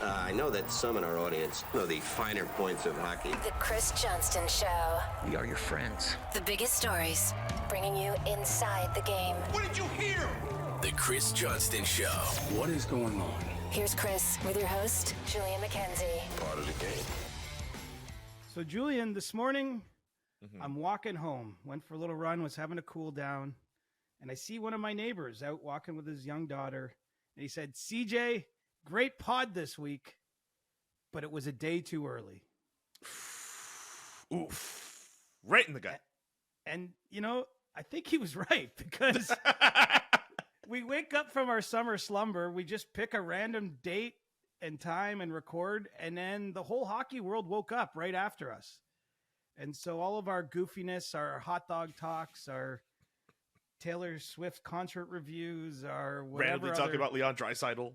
I know that some in our audience know the finer points of hockey. The Chris Johnston Show. We are your friends. The biggest stories, bringing you inside the game. What did you hear? The Chris Johnston Show. What is going on? Here's Chris with your host, Julian McKenzie. Part of the game. So, Julian, this morning, I'm walking home. Went for a little run, was having a cool down, and I see one of my neighbors out walking with his young daughter. And he said, CJ, great pod this week, but it was a day too early. Oof. Right in the gut. And, you know, I think he was right, because we wake up from our summer slumber. We just pick a random date and time and record. And then the whole hockey world woke up right after us. And so all of our goofiness, our hot dog talks, our Taylor Swift concert reviews, our whatever. Randomly talking about Leon Draisaitl.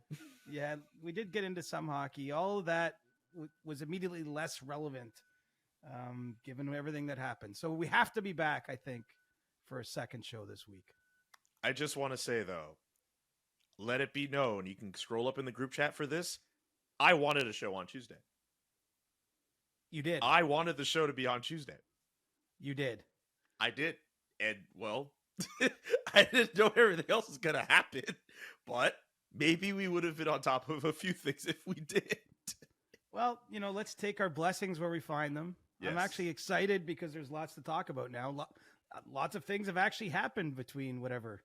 Yeah, we did get into some hockey. All of that was immediately less relevant, given everything that happened. So we have to be back, I think, for a second show this week. I just want to say, though, let it be known, you can scroll up in the group chat for this. I wanted a show on Tuesday. You did. I wanted the show to be on Tuesday. You did. I did. And, well, I didn't know everything else was going to happen. But maybe we would have been on top of a few things if we did. Well, you know, let's take our blessings where we find them. Yes. I'm actually excited because there's lots to talk about now. Lots of things have actually happened between whatever,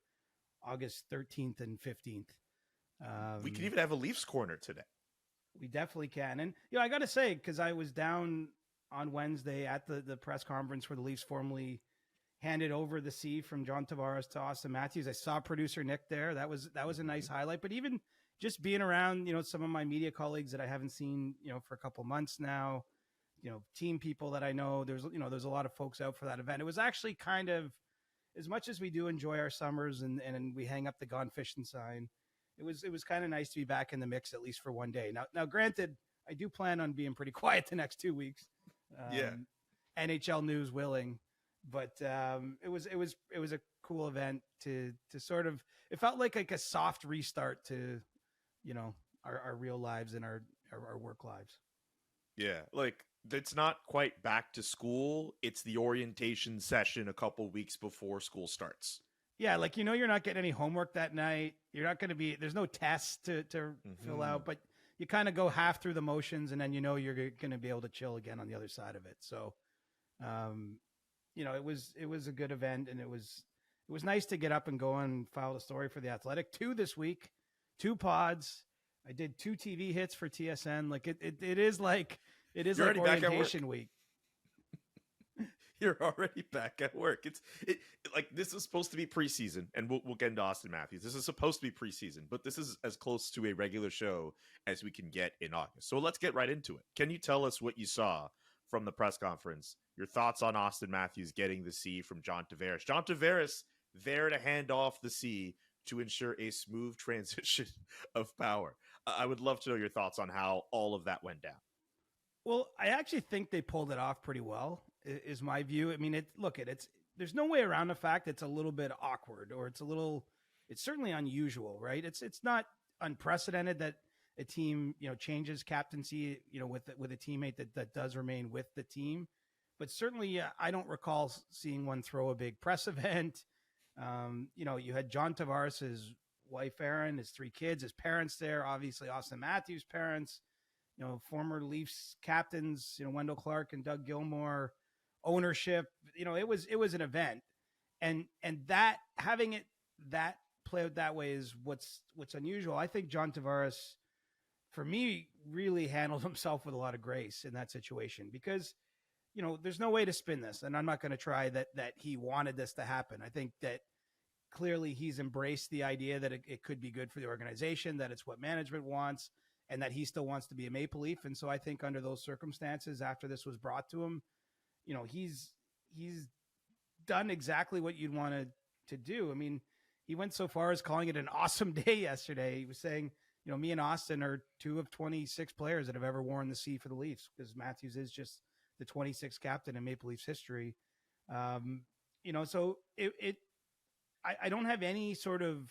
August 13th and 15th. We can even have a Leafs corner today. We definitely can. And, you know, I got to say, because I was down on Wednesday at the press conference where the Leafs formally handed over the C from John Tavares to Auston Matthews. I saw producer Nick there. That was a nice highlight. But even just being around, you know, some of my media colleagues that I haven't seen, you know, for a couple months now, you know, team people that I know, there's a lot of folks out for that event. It was actually kind of, as much as we do enjoy our summers and we hang up the Gone Fishing sign, it was kind of nice to be back in the mix, at least for one day. Now, granted, I do plan on being pretty quiet the next 2 weeks. NHL news willing, but it was a cool event to sort of, it felt like a soft restart to, you know, our real lives and our work lives. Yeah, like it's not quite back to school. It's the orientation session a couple weeks before school starts. Yeah, like, you know, you're not getting any homework that night. You're not going to be, there's no tests to fill out, but you kind of go half through the motions, and then, you know, you're going to be able to chill again on the other side of it. So, you know, it was a good event, and it was nice to get up and go and file the story for The Athletic. 2 this week, 2 pods. I did 2 TV hits for TSN. Like it is like orientation week. You're already back at work. It's like, this is supposed to be preseason, and we'll get into Auston Matthews. This is supposed to be preseason, but this is as close to a regular show as we can get in August. So let's get right into it. Can you tell us what you saw from the press conference? Your thoughts on Auston Matthews getting the C from John Tavares. John Tavares there to hand off the C to ensure a smooth transition of power. I would love to know your thoughts on how all of that went down. Well, I actually think they pulled it off pretty well, is my view. I mean, there's no way around the fact it's a little bit awkward, or it's certainly unusual, right? It's not unprecedented that a team, you know, changes captaincy, you know, with a teammate that does remain with the team. But certainly I don't recall seeing one throw a big press event. You know, you had John Tavares' wife, Erin, his 3 kids, his parents there, obviously Auston Matthews' parents, you know, former Leafs captains, you know, Wendell Clark and Doug Gilmour, ownership. You know, it was an event, and that having it that play out that way is what's unusual. I think John Tavares, for me, really handled himself with a lot of grace in that situation, because, you know, there's no way to spin this, and I'm not going to try that he wanted this to happen. I think that clearly he's embraced the idea that it could be good for the organization, that it's what management wants, and that he still wants to be a Maple Leaf. And so I think under those circumstances, after this was brought to him, you know, he's done exactly what you'd want to do. I mean, he went so far as calling it an awesome day yesterday. He was saying, you know, me and Auston are 2 of 26 players that have ever worn the C for the Leafs, because Matthews is just the 26th captain in Maple Leafs history. You know, so I don't have any sort of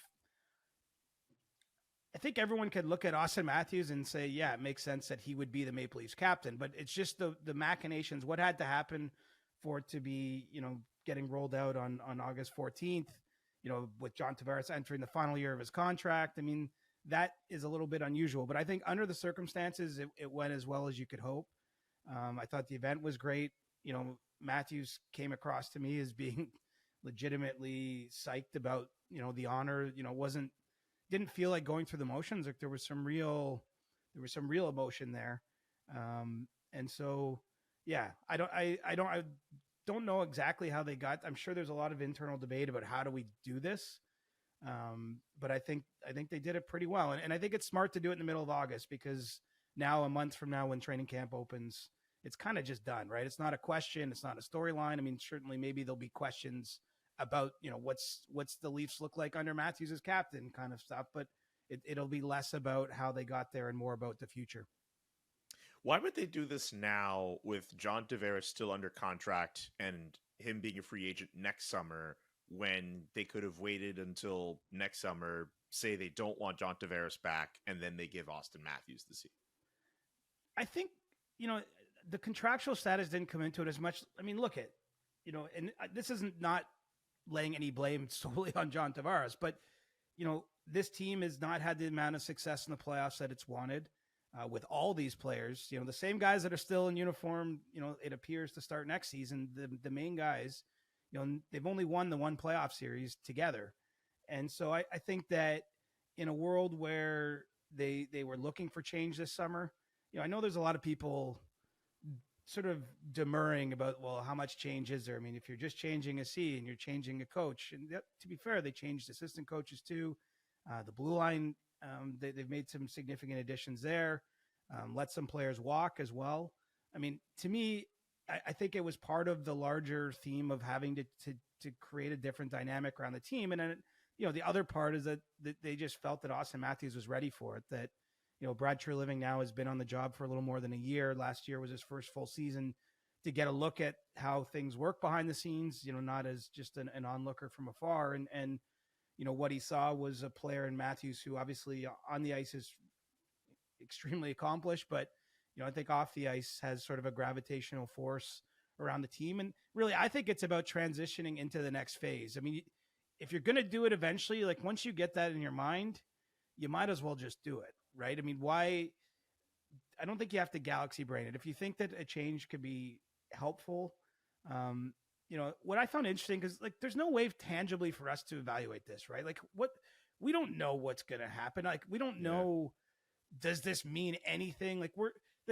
I think everyone could look at Auston Matthews and say, yeah, it makes sense that he would be the Maple Leafs captain, but it's just the machinations, what had to happen for it to be, getting rolled out on August 14th, with John Tavares entering the final year of his contract. I mean, that is a little bit unusual, but I think under the circumstances, it went as well as you could hope. I thought the event was great. Matthews came across to me as being legitimately psyched about, the honor, didn't feel like going through the motions. Like there was some real emotion there. And so, yeah, I don't know exactly how they got. I'm sure there's a lot of internal debate about how do we do this. But I think they did it pretty well. And I think it's smart to do it in the middle of August, because now, a month from now, when training camp opens, it's kind of just done, right? It's not a question. It's not a storyline. I mean, certainly maybe there'll be questions about, what's the Leafs look like under Matthews as captain kind of stuff, but it'll be less about how they got there and more about the future. Why would they do this now with John Tavares still under contract and him being a free agent next summer, when they could have waited until next summer, say they don't want John Tavares back, and then they give Auston Matthews the seat? I think, the contractual status didn't come into it as much. I mean, look at, and this isn't not laying any blame solely on John Tavares, but, this team has not had the amount of success in the playoffs that it's wanted with all these players. The same guys that are still in uniform, it appears to start next season, the main guys, they've only won the one playoff series together. And so I think that in a world where they were looking for change this summer, I know there's a lot of people sort of demurring about, well, how much change is there? I mean, if you're just changing a C and you're changing a coach, and to be fair, they changed assistant coaches too. The blue line, they've made some significant additions there. Let some players walk as well. I mean, to me, I think it was part of the larger theme of having to create a different dynamic around the team. And then, the other part is that they just felt that Auston Matthews was ready for it, that, Brad Treliving now has been on the job for a little more than a year. Last year was his first full season to get a look at how things work behind the scenes, not as just an onlooker from afar. And what he saw was a player in Matthews who obviously on the ice is extremely accomplished, but, I think off the ice has sort of a gravitational force around the team. And really, I think it's about transitioning into the next phase. I mean, if you're going to do it eventually, like once you get that in your mind, you might as well just do it. Right. I mean, why? I don't think you have to galaxy brain it. If you think that a change could be helpful, what I found interesting, because like, there's no way tangibly for us to evaluate this, right? Like we don't know what's going to happen. Like we don't know, does this mean anything? Like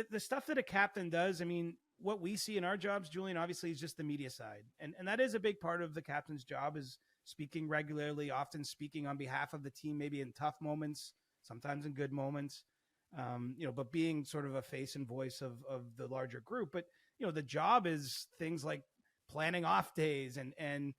the stuff that a captain does. I mean, what we see in our jobs, Julian, obviously is just the media side. And that is a big part of the captain's job, is speaking regularly, often speaking on behalf of the team, maybe in tough moments, sometimes in good moments, but being sort of a face and voice of the larger group. But, the job is things like planning off days and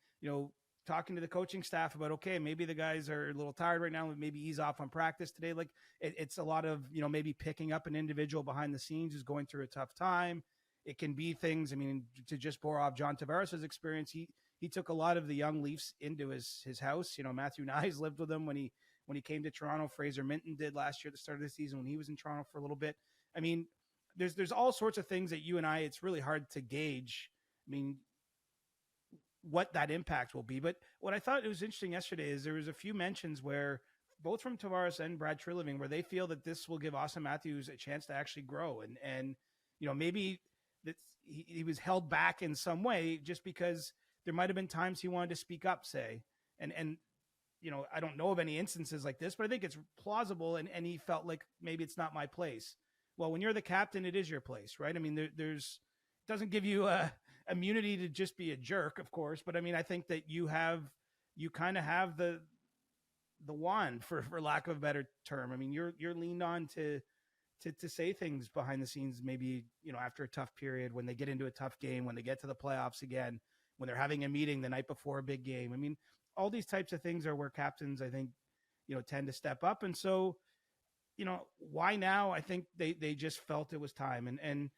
talking to the coaching staff about, okay, maybe the guys are a little tired right now, maybe ease off on practice today. Like it's a lot of, maybe picking up an individual behind the scenes who's going through a tough time. It can be things, I mean, to just bore off John Tavares' experience, he took a lot of the young Leafs into his house. Matthew Nyes lived with him when he came to Toronto. Fraser Minton did last year at the start of the season when he was in Toronto for a little bit. I mean, there's all sorts of things that you and I, it's really hard to gauge. I mean, what that impact will be. But what I thought it was interesting yesterday is there was a few mentions where both from Tavares and Brad Treliving, where they feel that this will give Auston Matthews a chance to actually grow. And maybe that he was held back in some way just because there might've been times he wanted to speak up, say, and I don't know of any instances like this, but I think it's plausible. And he felt like maybe it's not my place. Well, when you're the captain, it is your place, right? I mean, there's doesn't give you immunity to just be a jerk, of course. But I mean, I think that you kind of have the wand, for lack of a better term. I mean, you're leaned on to say things behind the scenes, maybe, after a tough period, when they get into a tough game, when they get to the playoffs again, when they're having a meeting the night before a big game. I mean, all these types of things are where captains, I think, tend to step up. And so, why now? I think they just felt it was time. And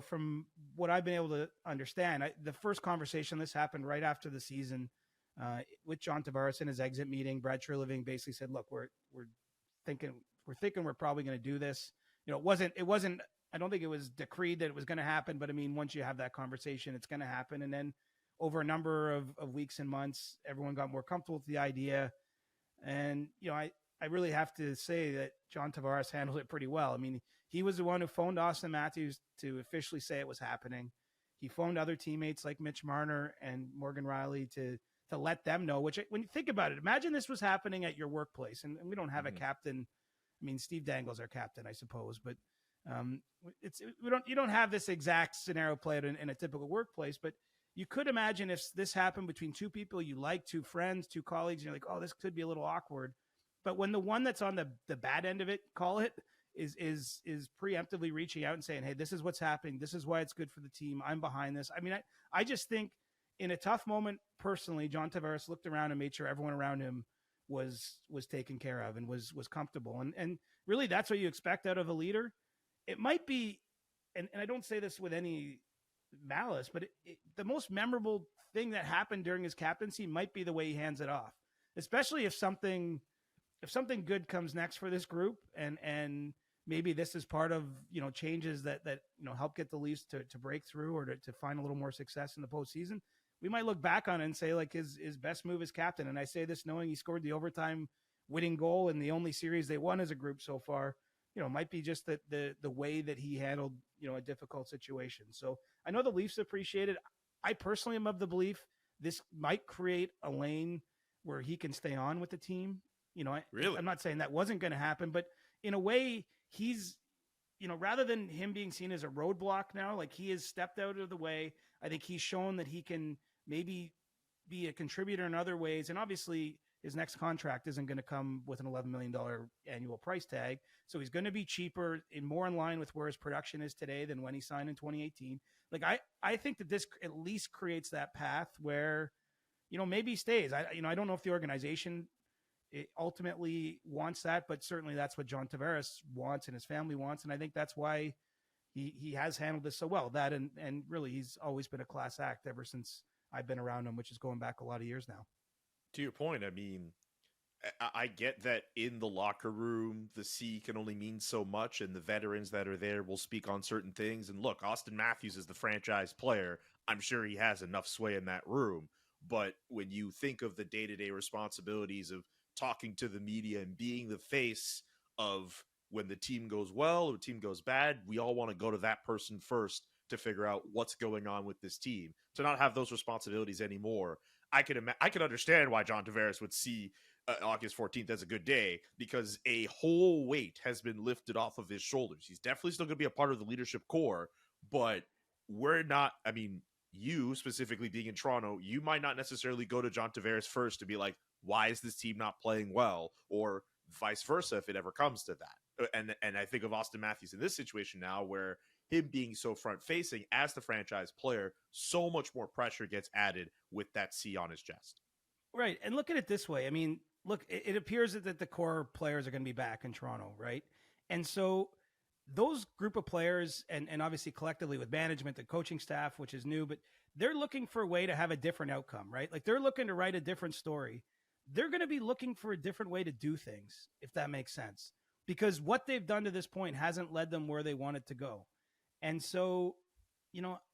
from what I've been able to understand, the first conversation, this happened right after the season with John Tavares in his exit meeting. Brad Treliving basically said, look, we're thinking we're probably going to do this. It wasn't. I don't think it was decreed that it was going to happen, but I mean, once you have that conversation, it's going to happen. And then over a number of weeks and months, everyone got more comfortable with the idea. And, I really have to say that John Tavares handled it pretty well. I mean, he was the one who phoned Auston Matthews to officially say it was happening. He phoned other teammates like Mitch Marner and Morgan Riley to let them know, which when you think about it, imagine this was happening at your workplace and we don't have a captain. I mean, Steve Dangle's our captain, I suppose, but you don't have this exact scenario played in a typical workplace, but you could imagine if this happened between two people you like, two friends, two colleagues, and you're like, oh, this could be a little awkward. But when the one that's on the bad end of it, call it, is preemptively reaching out and saying, hey, this is what's happening. This is why it's good for the team. I'm behind this. I mean, I just think in a tough moment, personally, John Tavares looked around and made sure everyone around him was taken care of and was comfortable. And really, that's what you expect out of a leader. It might be, and I don't say this with any malice, but the most memorable thing that happened during his captaincy might be the way he hands it off, especially if something good comes next for this group, and maybe this is part of changes that help get the Leafs to break through or to find a little more success in the postseason. We might look back on it and say like his best move as captain. And I say this knowing he scored the overtime winning goal in the only series they won as a group so far. Might be just the way that he handled a difficult situation. So I know the Leafs appreciate it. I personally am of the belief this might create a lane where he can stay on with the team. Really? I'm not saying that wasn't going to happen, but in a way, he's, rather than him being seen as a roadblock now, like he has stepped out of the way. I think he's shown that he can maybe be a contributor in other ways. And obviously, his next contract isn't going to come with an $11 million annual price tag. So he's going to be cheaper and more in line with where his production is today than when he signed in 2018. Like, I think that this at least creates that path where, maybe he stays. I don't know if the organization ultimately wants that, but certainly that's what John Tavares wants and his family wants. And I think that's why he has handled this so well. That and really he's always been a class act ever since I've been around him, which is going back a lot of years now. To your point, I mean, I get that in the locker room, the C can only mean so much, and the veterans that are there will speak on certain things. And look, Auston Matthews is the franchise player. I'm sure he has enough sway in that room. But when you think of the day-to-day responsibilities of talking to the media and being the face of when the team goes well or the team goes bad, we all want to go to that person first to figure out what's going on with this team. To not have those responsibilities anymore, I can understand why John Tavares would see August 14th as a good day, because a whole weight has been lifted off of his shoulders. He's definitely still going to be a part of the leadership core, but we're not, I mean, you specifically being in Toronto, you might not necessarily go to John Tavares first to be like, why is this team not playing well? Or vice versa, if it ever comes to that. And I think of Auston Matthews in this situation now, where him being so front-facing as the franchise player, so much more pressure gets added with that C on his chest. Right. And look at it this way. I mean, look, it appears that the core players are going to be back in Toronto, right? And so those group of players, and obviously collectively with management, the coaching staff, which is new, but they're looking for a way to have a different outcome, right? Like they're looking to write a different story. They're going to be looking for a different way to do things, if that makes sense, because what they've done to this point hasn't led them where they wanted to go. And so,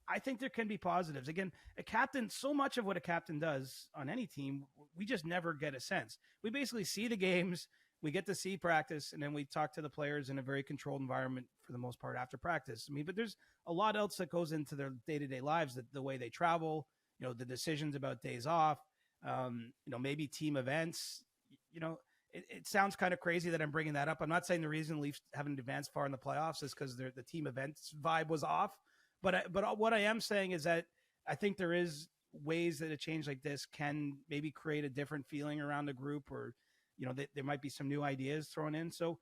I think there can be positives. Again, a captain, so much of what a captain does on any team, we just never get a sense. We basically see the games, we get to see practice, and then we talk to the players in a very controlled environment for the most part after practice. I mean, but there's a lot else that goes into their day-to-day lives, the way they travel, the decisions about days off, maybe team events. It sounds kind of crazy that I'm bringing that up. I'm not saying the reason Leafs haven't advanced far in the playoffs is because the team events vibe was off. But what I am saying is that I think there is ways that a change like this can maybe create a different feeling around the group, or, there might be some new ideas thrown in. So,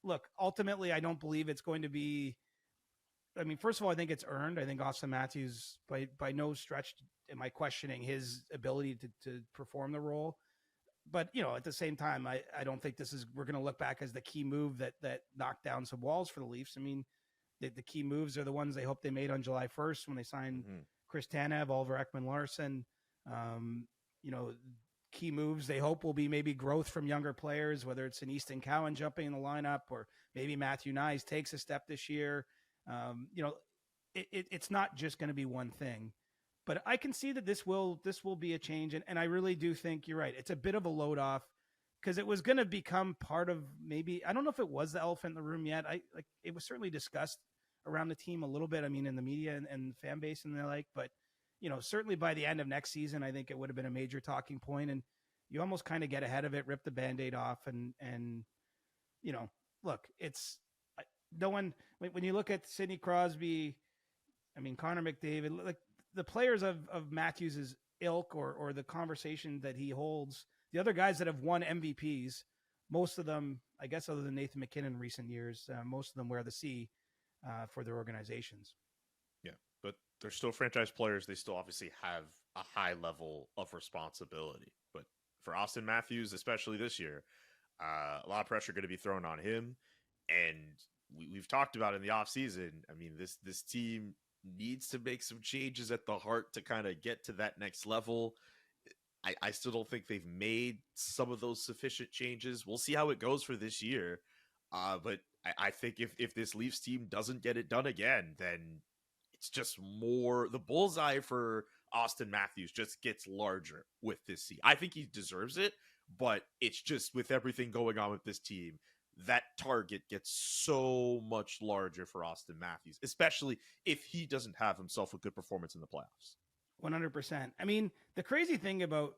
look, ultimately, I don't believe it's going to be, I mean, first of all, I think it's earned. I think Auston Matthews, by no stretch am I questioning his ability to perform the role. But, at the same time, I don't think we're going to look back as the key move that knocked down some walls for the Leafs. I mean, the key moves are the ones they hope they made on July 1st when they signed Chris Tanev, Oliver Ekman-Larsson, key moves they hope will be maybe growth from younger players, whether it's an Easton Cowan jumping in the lineup or maybe Matthew Nyes takes a step this year. It's not just going to be one thing, but I can see that this will be a change. And I really do think you're right. It's a bit of a load off because it was going to become part of maybe, I don't know if it was the elephant in the room yet. It was certainly discussed around the team a little bit. I mean, in the media and the fan base and the like, but certainly by the end of next season, I think it would have been a major talking point, and you almost kind of get ahead of it, rip the Band-Aid off. And look, it's no one, when you look at Sidney Crosby, I mean, Connor McDavid, like the players of Matthews' ilk or the conversation that he holds, the other guys that have won MVPs, most of them, I guess, other than Nathan McKinnon in recent years, most of them wear the C for their organizations. Yeah, but they're still franchise players. They still obviously have a high level of responsibility. But for Auston Matthews, especially this year, a lot of pressure going to be thrown on him. And we've talked about in the offseason, I mean, this team needs to make some changes at the heart to kind of get to that next level. I still don't think they've made some of those sufficient changes. We'll see how it goes for this year. But I think if this Leafs team doesn't get it done again, then it's just more, the bullseye for Auston Matthews just gets larger with this team. I think he deserves it, but it's just with everything going on with this team, that target gets so much larger for Auston Matthews, especially if he doesn't have himself a good performance in the playoffs. 100%. I mean, the crazy thing about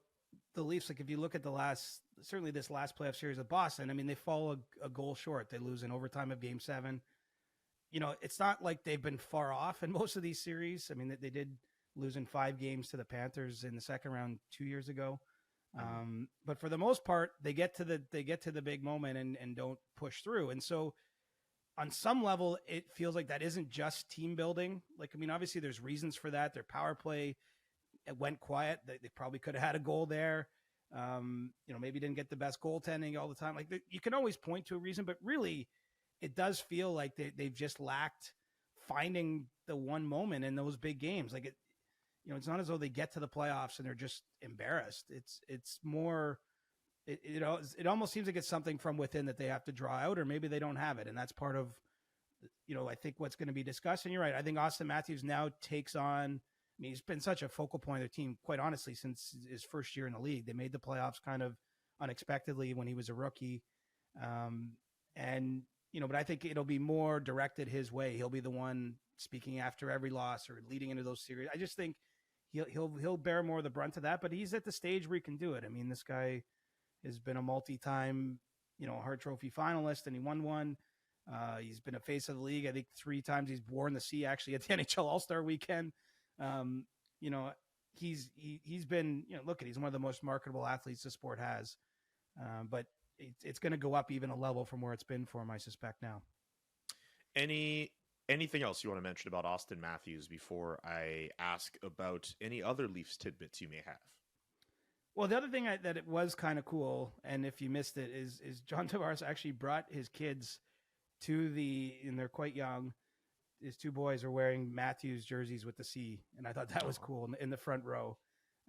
the Leafs, like if you look at certainly this last playoff series of Boston, I mean, they fall a goal short. They lose in overtime of Game 7. It's not like they've been far off in most of these series. I mean, they did lose in 5 games to the Panthers in the second round 2 years ago. But for the most part, they get to the big moment and don't push through. And so on some level, it feels like that isn't just team building. Like, I mean, obviously there's reasons for that. Their power play, it went quiet. They probably could have had a goal there. Maybe didn't get the best goaltending all the time. Like you can always point to a reason, but really it does feel like they've just lacked finding the one moment in those big games. Like it's not as though they get to the playoffs and they're just embarrassed. It's more, it almost seems like it's something from within that they have to draw out, or maybe they don't have it. And that's part of, I think what's going to be discussed. And you're right. I think Auston Matthews now takes on, I mean, he's been such a focal point of the team, quite honestly, since his first year in the league. They made the playoffs kind of unexpectedly when he was a rookie. But I think it'll be more directed his way. He'll be the one speaking after every loss or leading into those series. I just think he'll bear more of the brunt of that, but he's at the stage where he can do it. I mean, this guy has been a multi-time, Hart Trophy finalist, and he won one. He's been a face of the league. I think 3 times he's worn the C actually at the NHL All-Star Weekend. He's been, he's one of the most marketable athletes the sport has. But it's going to go up even a level from where it's been for him, I suspect now. Anything else you want to mention about Auston Matthews before I ask about any other Leafs tidbits you may have? Well, the other thing that it was kind of cool, and if you missed it, is John Tavares actually brought his kids and they're quite young. His 2 boys are wearing Matthews jerseys with the C, and I thought that was cool in the front row.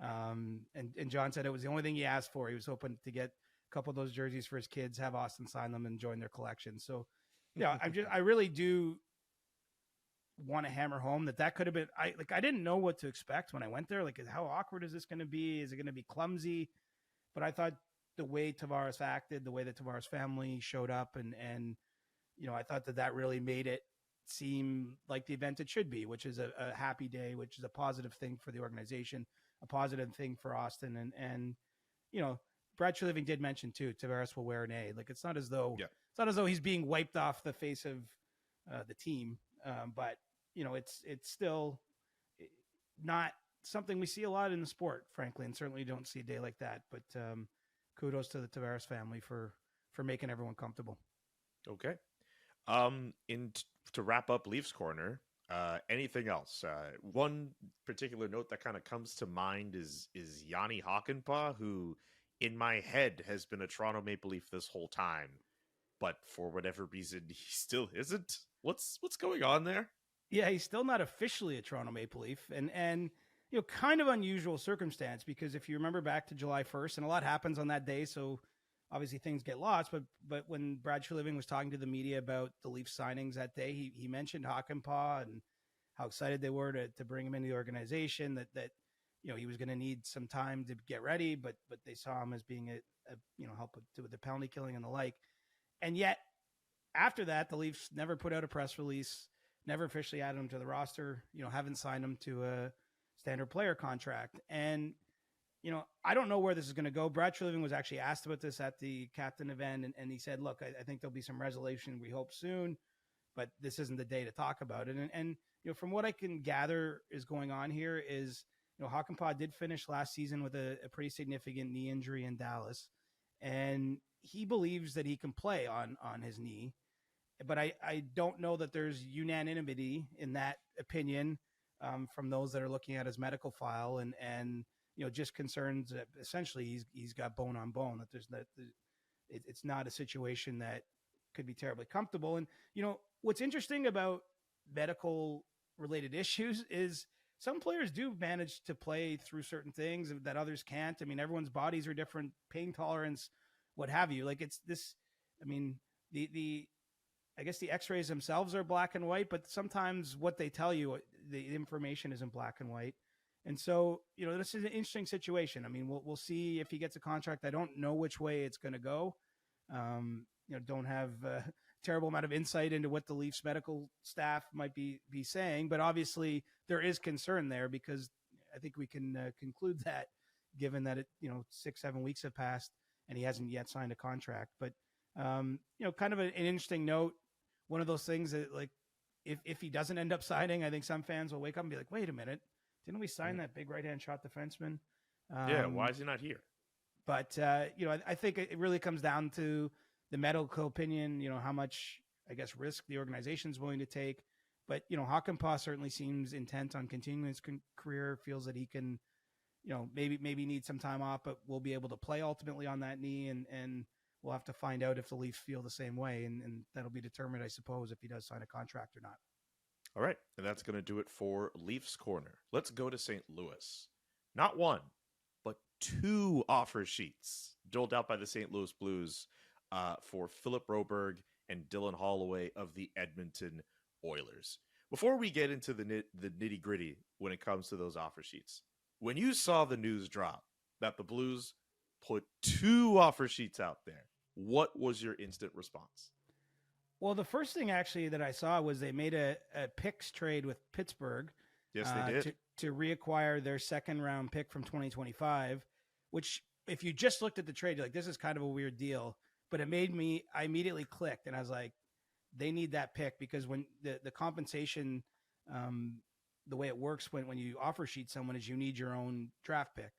And John said it was the only thing he asked for. He was hoping to get a couple of those jerseys for his kids, have Auston sign them, and join their collection. So, I really do want to hammer home that could have been. I didn't know what to expect when I went there. Like, how awkward is this going to be? Is it going to be clumsy? But I thought the way Tavares acted, the way that Tavares' family showed up, and I thought that really made it seem like the event it should be, which is a happy day, which is a positive thing for the organization, a positive thing for Auston. And Brad Treliving did mention too, Tavares will wear an A. Like, it's not as though he's being wiped off the face of the team. But it's still not something we see a lot in the sport, frankly, and certainly don't see a day like that. But kudos to the Tavares family for making everyone comfortable. Okay. To wrap up Leafs Corner, anything else? One particular note that kind of comes to mind is Jani Hakanpaa, who in my head has been a Toronto Maple Leaf this whole time, but for whatever reason he still isn't. What's going on there? Yeah, he's still not officially a Toronto Maple Leaf, and kind of unusual circumstance, because if you remember back to July 1st, and a lot happens on that day, so obviously things get lost, but when Brad Treliving was talking to the media about the Leafs signings that day, he mentioned Hakanpaa and how excited they were to bring him into the organization, that he was going to need some time to get ready, but they saw him as being a help with the penalty killing and the like. And yet after that, the Leafs never put out a press release, never officially added him to the roster, haven't signed him to a standard player contract. And, I don't know where this is going to go. Brad Treliving was actually asked about this at the captain event, and he said, look, I think there'll be some resolution, we hope soon, but this isn't the day to talk about it. And from what I can gather is going on here is, Hakanpaa did finish last season with a pretty significant knee injury in Dallas, and he believes that he can play on his knee. But I don't know that there's unanimity in that opinion from those that are looking at his medical file, and just concerns that essentially he's got bone on bone, that it's not a situation that could be terribly comfortable. And what's interesting about medical related issues is some players do manage to play through certain things that others can't. I mean, everyone's bodies are different, pain tolerance, what have you. Like it's this, I mean, I guess the x-rays themselves are black and white, but sometimes what they tell you, the information isn't black and white. And so, this is an interesting situation. I mean, we'll see if he gets a contract. I don't know which way it's going to go. Don't have a terrible amount of insight into what the Leafs medical staff might be saying, but obviously there is concern there, because I think we can conclude that, given that 6-7 weeks have passed and he hasn't yet signed a contract. But, kind of an interesting note. One of those things that, like, if he doesn't end up signing, I think some fans will wake up and be like, wait a minute, didn't we sign that big right-hand shot defenseman? Why is he not here? But, I think it really comes down to the medical opinion, how much, I guess, risk the organization's willing to take. But, Hakanpaa certainly seems intent on continuing his career, feels that he can, maybe need some time off, but will be able to play ultimately on that knee. And we'll have to find out if the Leafs feel the same way. And that'll be determined, I suppose, if he does sign a contract or not. All right. And that's going to do it for Leafs Corner. Let's go to St. Louis. Not one, but 2 offer sheets doled out by the St. Louis Blues for Philip Broberg and Dylan Holloway of the Edmonton Oilers. Before we get into the nitty gritty when it comes to those offer sheets, when you saw the news drop that the Blues put 2 offer sheets out there, what was your instant response? Well, the first thing actually that I saw was they made a picks trade with Pittsburgh. Yes, they did. To reacquire their second round pick from 2025, which if you just looked at the trade, you're like, this is kind of a weird deal. But I immediately clicked and I was like, they need that pick, because when the compensation, the way it works when you offer sheet someone is you need your own draft pick.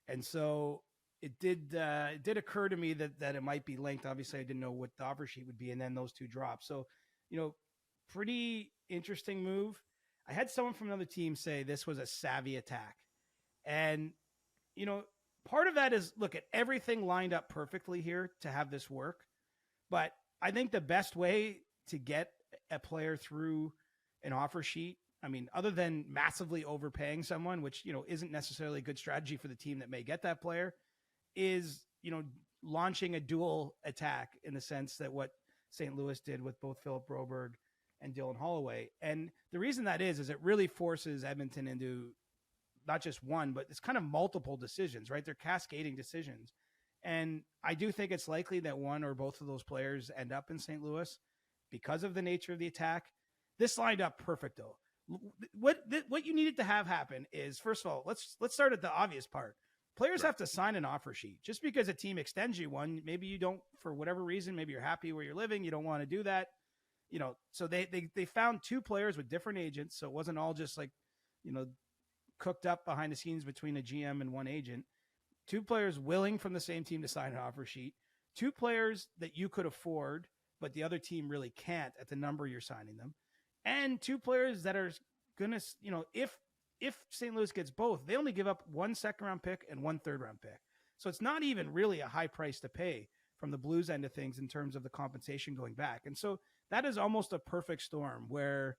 And so it did occur to me that it might be linked. Obviously I didn't know what the offer sheet would be, and then those 2 dropped. So, pretty interesting move. I had someone from another team say this was a savvy attack. And, part of that is, look, at everything lined up perfectly here to have this work. But I think the best way to get a player through an offer sheet, I mean, other than massively overpaying someone, which, isn't necessarily a good strategy for the team that may get that player, is, launching a dual attack, in the sense that what St. Louis did with both Philip Broberg and Dylan Holloway. And the reason that is it really forces Edmonton into not just one, but it's kind of multiple decisions, right? They're cascading decisions. And I do think it's likely that one or both of those players end up in St. Louis because of the nature of the attack. This lined up perfect, though. What you needed to have happen is, first of all, let's start at the obvious part. Players have to sign an offer sheet. Just because a team extends you one, maybe you don't, for whatever reason, maybe you're happy where you're living, you don't want to do that. So they found 2 players with different agents. So it wasn't all just like, cooked up behind the scenes between a GM and one agent. 2 players willing from the same team to sign an offer sheet. 2 players that you could afford, but the other team really can't at the number you're signing them. And 2 players that are going to, if St. Louis gets both, they only give up 1 second-round pick and 1 third-round pick. So it's not even really a high price to pay from the Blues end of things in terms of the compensation going back. And so that is almost a perfect storm where,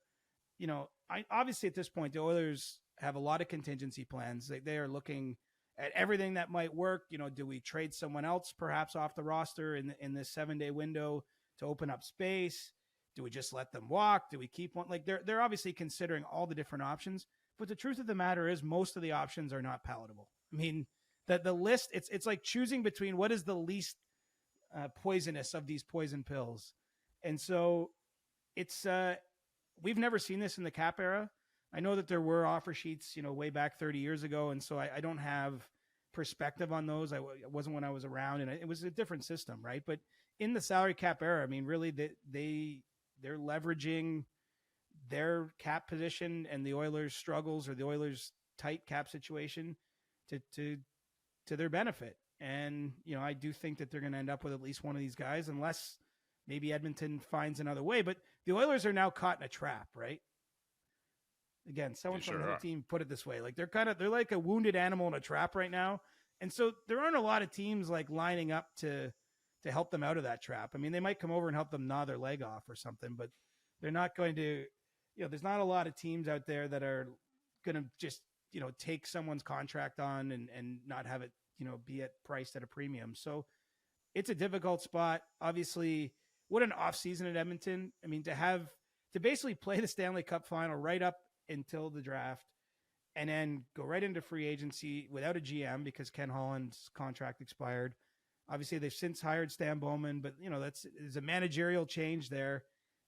obviously at this point, the Oilers have a lot of contingency plans. They are looking at everything that might work. Do we trade someone else perhaps off the roster in this 7-day window to open up space? Do we just let them walk? Do we keep one? Like they're obviously considering all the different options, but the truth of the matter is most of the options are not palatable. I mean, the list, it's like choosing between what is the least poisonous of these poison pills. And so it's, we've never seen this in the cap era. I know that there were offer sheets, way back 30 years ago. And so I don't have perspective on those. It wasn't when I was around, and it was a different system, right? But in the salary cap era, I mean, really they're leveraging their cap position and the Oilers' struggles or the Oilers' tight cap situation to their benefit. And, I do think that they're going to end up with at least one of these guys, unless maybe Edmonton finds another way. But the Oilers are now caught in a trap, right? Again, someone from the team put it this way: like they're like a wounded animal in a trap right now. And so there aren't a lot of teams like lining up to help them out of that trap. I mean, they might come over and help them gnaw their leg off or something, but they're not going to, there's not a lot of teams out there that are going to just, take someone's contract on and not have it, be priced at a premium. So it's a difficult spot. Obviously, what an off season at Edmonton. I mean, to basically play the Stanley Cup final right up until the draft and then go right into free agency without a GM because Ken Holland's contract expired. Obviously, they've since hired Stan Bowman, but there's a managerial change there.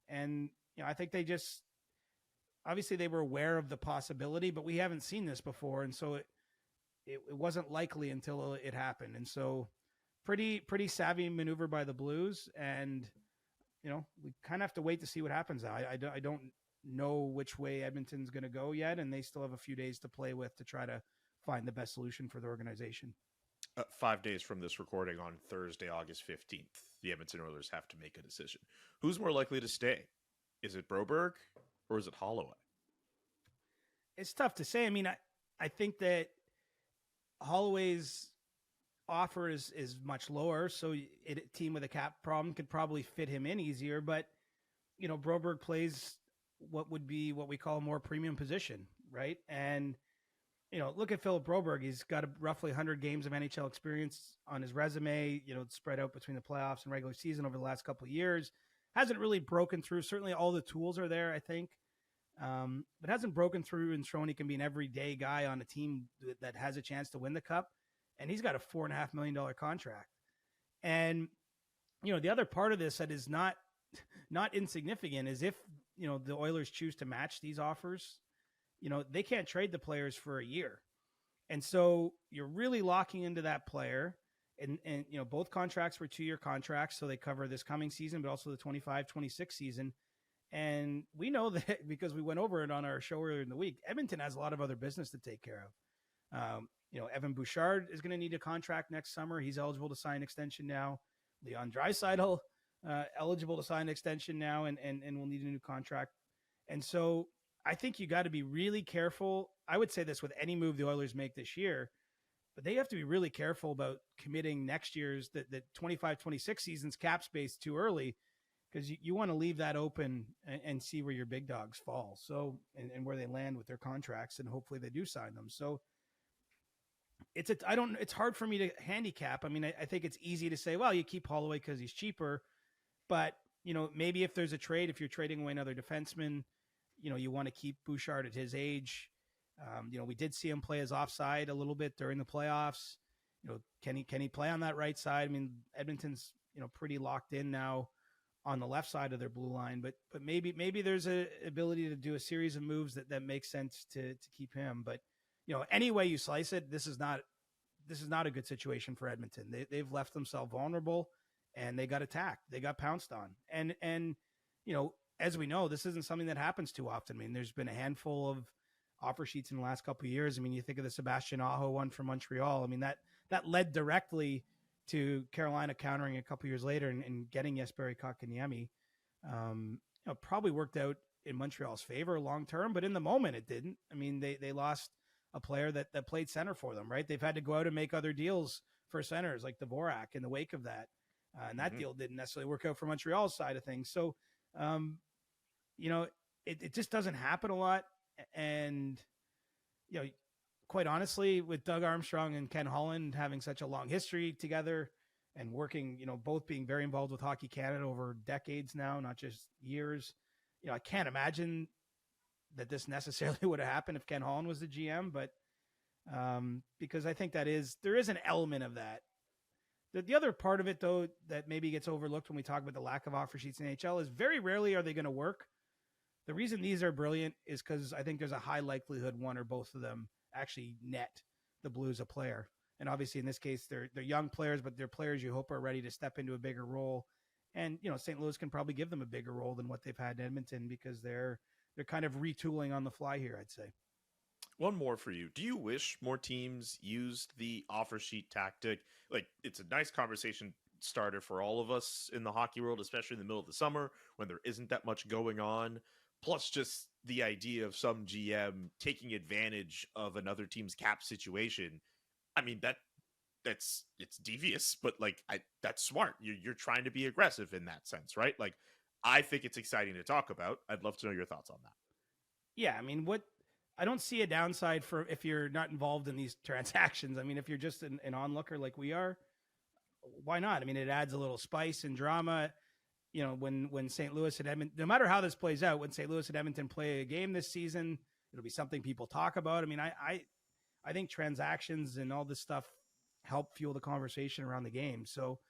And, I think obviously they were aware of the possibility, but we haven't seen this before. And so it wasn't likely until it happened. And so pretty savvy maneuver by the Blues. And, we kind of have to wait to see what happens now. I don't know which way Edmonton's going to go yet. And they still have a few days to play with to try to find the best solution for the organization. 5 days from this recording on Thursday, August 15th, the Edmonton Oilers have to make a decision. Who's more likely to stay? Is it Broberg or is it Holloway? It's tough to say. I mean, I think that Holloway's offer is much lower, so a team with a cap problem could probably fit him in easier. But, Broberg plays what would be what we call a more premium position, right? And, look at Philip Broberg. He's got roughly 100 games of NHL experience on his resume, spread out between the playoffs and regular season over the last couple of years. Hasn't really broken through. Certainly all the tools are there, I think. But hasn't broken through and shown he can be an everyday guy on a team that has a chance to win the cup. And he's got a $4.5 million contract. And, the other part of this that is not insignificant is if, the Oilers choose to match these offers, they can't trade the players for a year. And so you're really locking into that player. And both contracts were 2-year contracts, so they cover this coming season, but also the 25-26 season. And we know that because we went over it on our show earlier in the week, Edmonton has a lot of other business to take care of. Evan Bouchard is going to need a contract next summer. He's eligible to sign an extension now. Leon Draisaitl, eligible to sign an extension now and will need a new contract. And so I think you got to be really careful. I would say this with any move the Oilers make this year, but they have to be really careful about committing next year's, the 25-26 season's cap space too early, because you want to leave that open and see where your big dogs fall. So, and where they land with their contracts, and hopefully they do sign them. So it's hard for me to handicap. I mean, I think it's easy to say, well, you keep Holloway because he's cheaper, but maybe if there's a trade, if you're trading away another defenseman, you want to keep Bouchard at his age. We did see him play as offside a little bit during the playoffs. Can he play on that right side? I mean, Edmonton's, pretty locked in now on the left side of their blue line, but maybe there's a ability to do a series of moves that makes sense to keep him. But, any way you slice it, this is not a good situation for Edmonton. They've left themselves vulnerable and they got attacked. They got pounced on. And, as we know, this isn't something that happens too often. I mean, there's been a handful of offer sheets in the last couple of years. I mean, you think of the Sebastian Aho one from Montreal. I mean, that led directly to Carolina countering a couple of years later and getting Jesperi Kotkaniemi. Probably worked out in Montreal's favor long term, but in the moment it didn't. I mean, they lost a player that played center for them, right? They've had to go out and make other deals for centers like Dvorak in the wake of that. And that deal didn't necessarily work out for Montreal's side of things. So, it just doesn't happen a lot. And, you know, quite honestly, with Doug Armstrong and Ken Holland having such a long history together and working, you know, both being very involved with Hockey Canada over decades now, not just years, you know, I can't imagine that this necessarily would have happened if Ken Holland was the GM, but because I think there is an element of that. The other part of it, though, that maybe gets overlooked when we talk about the lack of offer sheets in NHL is very rarely are they going to work. The reason these are brilliant is because I think there's a high likelihood one or both of them actually net the Blues a player. And obviously in this case, they're young players, but they're players you hope are ready to step into a bigger role. And, you know, St. Louis can probably give them a bigger role than what they've had in Edmonton because they're kind of retooling on the fly here, I'd say. One more for you. Do you wish more teams used the offer sheet tactic? Like, it's a nice conversation starter for all of us in the hockey world, especially in the middle of the summer when there isn't that much going on. Plus just the idea of some GM taking advantage of another team's cap situation. I mean, it's devious, but like that's smart. You're trying to be aggressive in that sense, right? Like, I think it's exciting to talk about. I'd love to know your thoughts on that. Yeah, I mean, I don't see a downside for if you're not involved in these transactions. I mean, if you're just an onlooker like we are, why not? I mean, it adds a little spice and drama. You know, when St. Louis and Edmonton, no matter how this plays out, when St. Louis and Edmonton play a game this season, it'll be something people talk about. I mean, I think transactions and all this stuff help fuel the conversation around the game. So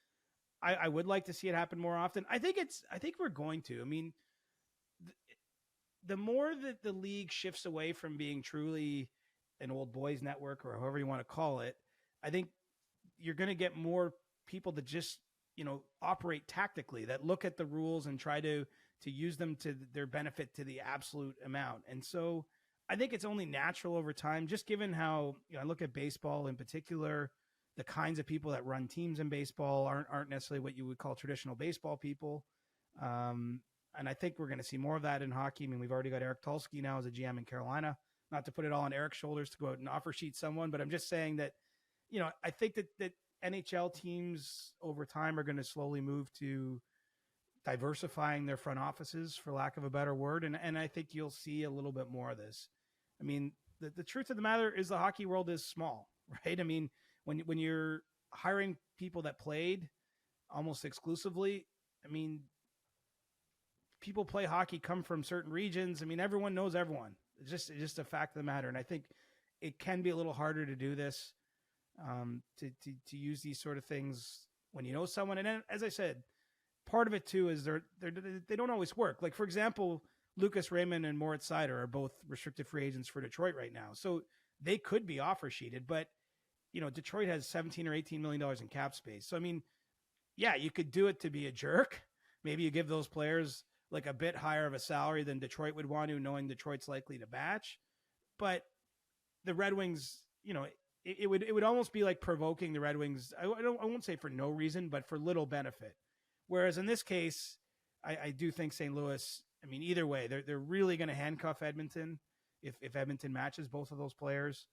I would like to see it happen more often. I think we're going to. I mean, the more that the league shifts away from being truly an old boys network or however you want to call it, I think you're going to get more people that just, you know, operate tactically, that look at the rules and try to use them to their benefit to the absolute amount. And so I think it's only natural over time, just given how, you know, I look at baseball in particular, the kinds of people that run teams in baseball aren't necessarily what you would call traditional baseball people. And I think we're going to see more of that in hockey. I mean, we've already got Eric Tulsky now as a GM in Carolina, not to put it all on Eric's shoulders to go out and offer sheet someone, but I'm just saying that, you know, I think that NHL teams over time are going to slowly move to diversifying their front offices, for lack of a better word. And I think you'll see a little bit more of this. I mean, the truth of the matter is the hockey world is small, right? I mean, when you're hiring people that played almost exclusively, I mean, people play hockey, come from certain regions. I mean, everyone knows everyone. It's just a fact of the matter. And I think it can be a little harder to do this, to use these sort of things when you know someone. And then, as I said, part of it too is they don't always work. Like, for example, Lucas Raymond and Moritz Seider are both restricted free agents for Detroit right now. So they could be offer sheeted, but you know, Detroit has $17 or $18 million in cap space. So, I mean, yeah, you could do it to be a jerk. Maybe you give those players like a bit higher of a salary than Detroit would want to, knowing Detroit's likely to match. But the Red Wings, you know, it would almost be like provoking the Red Wings. I won't say for no reason, but for little benefit. Whereas in this case, I do think St. Louis, I mean, either way, they're really going to handcuff Edmonton if Edmonton matches both of those players.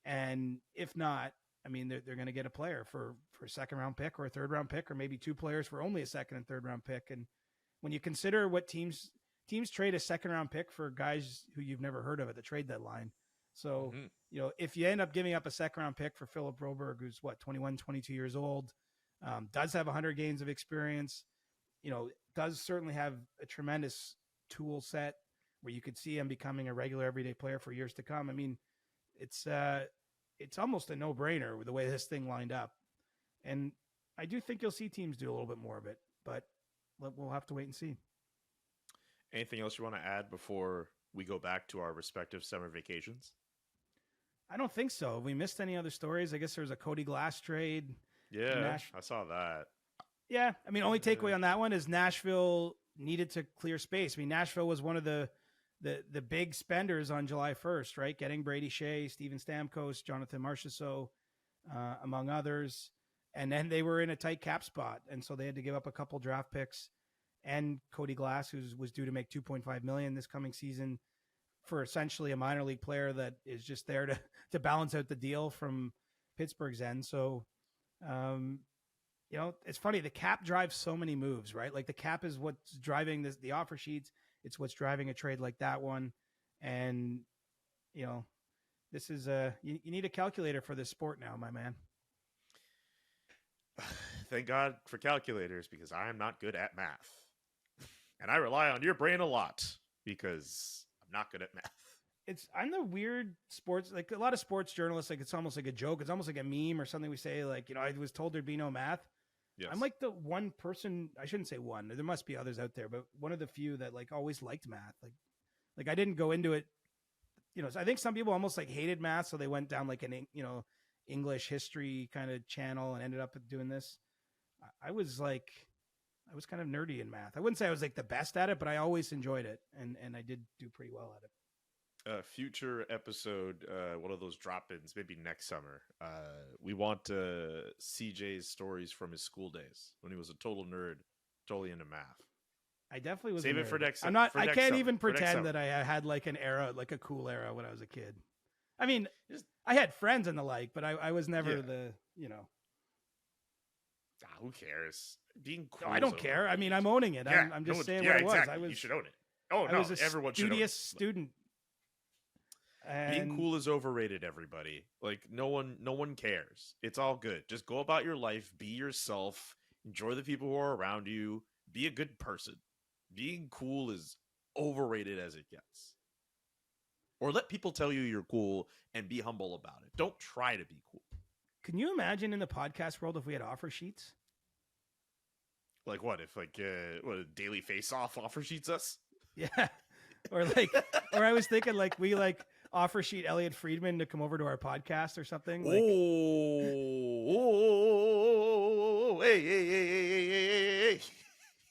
And if not, I mean, they're going to get a player for a second round pick or a third round pick, or maybe two players for only a second and third round pick. And when you consider what teams trade a second round pick for guys who you've never heard of at the trade deadline. So, you know, if you end up giving up a second round pick for Philip Broberg, who's 21, 22 years old, does have 100 games of experience, you know, does certainly have a tremendous tool set where you could see him becoming a regular everyday player for years to come. I mean, it's almost a no brainer with the way this thing lined up. And I do think you'll see teams do a little bit more of it, but we'll have to wait and see. Anything else you want to add before we go back to our respective summer vacations? I don't think so. Have we missed any other stories? I guess there was a Cody Glass trade. Yeah, I saw that. Yeah, I mean, only takeaway on that one is Nashville needed to clear space. I mean, Nashville was one of the big spenders on July 1st, right? Getting Brady Shea, Steven Stamkos, Jonathan Marchessault, among others. And then they were in a tight cap spot. And so they had to give up a couple draft picks and Cody Glass, who was due to make $2.5 million this coming season, for essentially a minor league player that is just there to balance out the deal from Pittsburgh's end. So, you know, it's funny. The cap drives so many moves, right? Like the cap is what's driving the offer sheets. It's what's driving a trade like that one. And, you know, This is you need a calculator for this sport now, my man. Thank God for calculators, because I am not good at math. And I rely on your brain a lot because I'm not good at math. I'm the weird sports, like a lot of sports journalists, like it's almost like a joke. It's almost like a meme or something we say, like, I was told there'd be no math. Yes. I'm like the one person, I shouldn't say one, there must be others out there, but one of the few that like always liked math. Like I didn't go into it, so I think some people almost like hated math. So they went down like an, English history kind of channel and ended up doing this. I was kind of nerdy in math. I wouldn't say I was like the best at it, but I always enjoyed it. And I did do pretty well at it. Future episode, one of those drop-ins, maybe next summer. We want CJ's stories from his school days when he was a total nerd, totally into math. I definitely was. Save it for next. I can't even pretend that I had like an era, like a cool era when I was a kid. I mean, I had friends and the like, but I was never the. Who cares? Being cool. No, I don't care. I mean, I'm owning it. Yeah, I'm just saying what exactly. it was. You should own it. Oh no, I was a everyone should own it. studious student. Being cool is overrated, everybody. Like no one cares. It's all good. Just go about your life, be yourself, enjoy the people who are around you, be a good person. Being cool is overrated as it gets. Or let people tell you you're cool and be humble about it. Don't try to be cool. Can you imagine in the podcast world if we had offer sheets? Like what? If what a daily face-off offer sheets us? Yeah. Or I was thinking like we like offer sheet Elliot Friedman to come over to our podcast or something. Like, hey.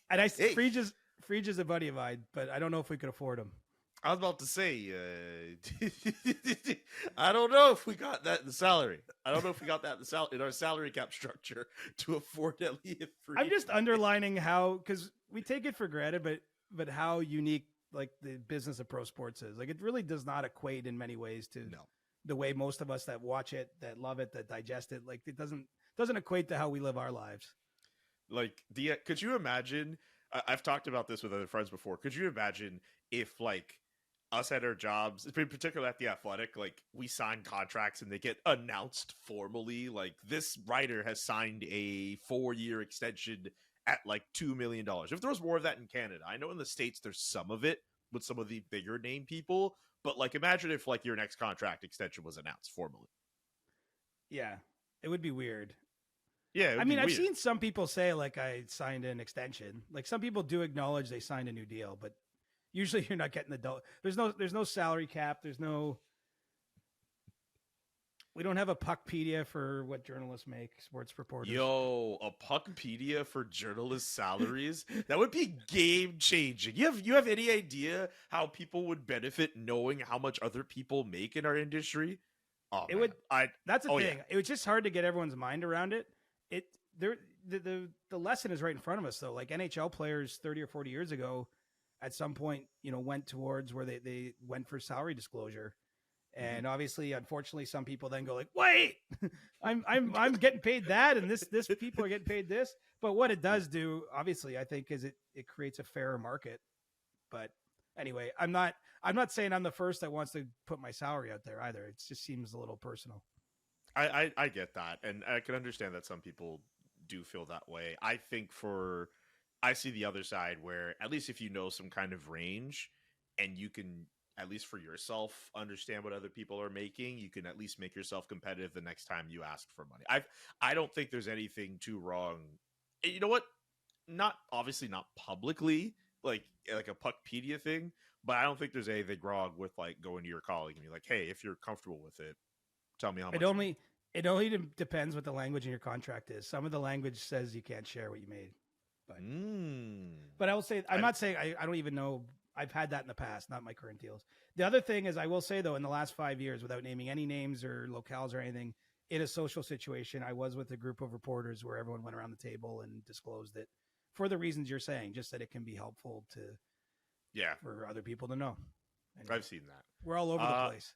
And Frege is a buddy of mine, but I don't know if we could afford him. I was about to say, I don't know if we got that in the salary. I don't know if we got that in our salary cap structure to afford Elliot Friedman. I'm just underlining how, because we take it for granted, but how unique like the business of pro sports is. Like it really does not equate in many ways to the way most of us that watch it, that love it, that digest it, like it doesn't equate to how we live our lives. Like could you imagine, I've talked about this with other friends before, could you imagine if like us at our jobs, in particular at The Athletic, like we sign contracts and they get announced formally, like this writer has signed a 4-year extension at like $2 million. If there was more of that in Canada, I know in the States there's some of it with some of the bigger name people, but like imagine if like your next contract extension was announced formally. Yeah, it would be weird. Yeah, I mean, I've seen some people say like I signed an extension. Like some people do acknowledge they signed a new deal, but usually you're not getting there's no salary cap. We don't have a Puckpedia for what journalists make, sports reporters. Yo, a Puckpedia for journalist salaries? That would be game changing. You have any idea how people would benefit knowing how much other people make in our industry? Oh, it would. That's the thing. Yeah. It was just hard to get everyone's mind around it. The lesson is right in front of us though. Like NHL players 30 or 40 years ago, at some point, went towards where they went for salary disclosure. And obviously, unfortunately, some people then go like, "Wait, I'm getting paid that, and this people are getting paid this." But what it does do, obviously, I think, is it creates a fairer market. But anyway, I'm not saying I'm the first that wants to put my salary out there either. It just seems a little personal. I get that, and I can understand that some people do feel that way. I think I see the other side where at least if you know some kind of range, and you can, at least for yourself, understand what other people are making, you can at least make yourself competitive the next time you ask for money. I don't think there's anything too wrong. You know what? Not publicly, like a Puckpedia thing, but I don't think there's anything wrong with like going to your colleague and be like, "Hey, if you're comfortable with it, tell me how much." It only depends what the language in your contract is. Some of the language says you can't share what you made. But I will say, I'm not saying I don't even know. I've had that in the past, not my current deals. The other thing is, I will say though, in the last 5 years, without naming any names or locales or anything, in a social situation, I was with a group of reporters where everyone went around the table and disclosed it for the reasons you're saying, just that it can be helpful for other people to know. Anyway, I've seen that. We're all over the place.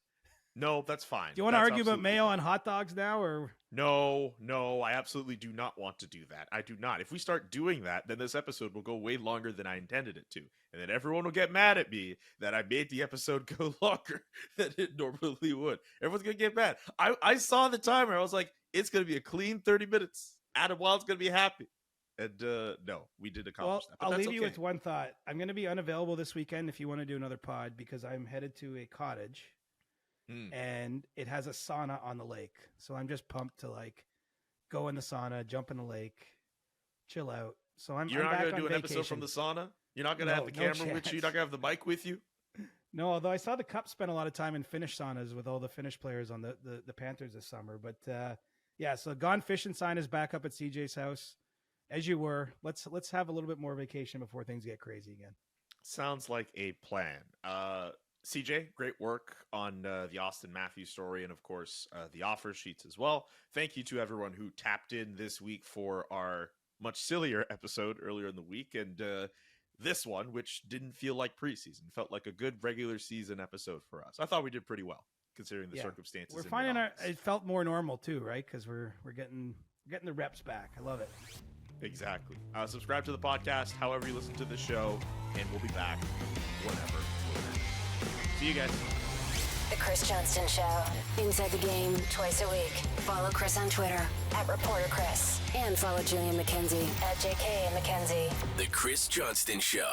No, that's fine. Do you want to That's argue about absolutely mayo fine. on hot dogs now, or No, I absolutely do not want to do that. I do not. If we start doing that, then this episode will go way longer than I intended it to. And then everyone will get mad at me that I made the episode go longer than it normally would. Everyone's going to get mad. I saw the timer. I was like, it's going to be a clean 30 minutes. Adam Wild's going to be happy. And no, we did accomplish that. But I'll that's leave you okay. with one thought. I'm going to be unavailable this weekend if you want to do another pod, because I'm headed to a cottage. And it has a sauna on the lake. So I'm just pumped to like go in the sauna, jump in the lake, chill out. So You're I'm not back going to do on an episode vacation. from the sauna? You're not going to have the No camera with you? You're chance. not going to have the mic with you? No, although I saw the Cup spend a lot of time in Finnish saunas with all the Finnish players on the Panthers this summer. But yeah, so Gone Fishing sign is back up at CJ's house. As you were. Let's have a little bit more vacation before things get crazy again. Sounds like a plan. CJ, great work on the Auston Matthews story and, of course, the offer sheets as well. Thank you to everyone who tapped in this week for our much sillier episode earlier in the week. And this one, which didn't feel like preseason, felt like a good regular season episode for us. I thought we did pretty well, considering the circumstances. We're in finding the office. it felt more normal too, right? Because we're getting the reps back. I love it. Exactly. Subscribe to the podcast, however you listen to the show, and we'll be back whenever. See you guys. The Chris Johnston Show. Inside the game, twice a week. Follow Chris on Twitter @ReporterChris. And follow Julian McKenzie @JK and McKenzie. The Chris Johnston Show.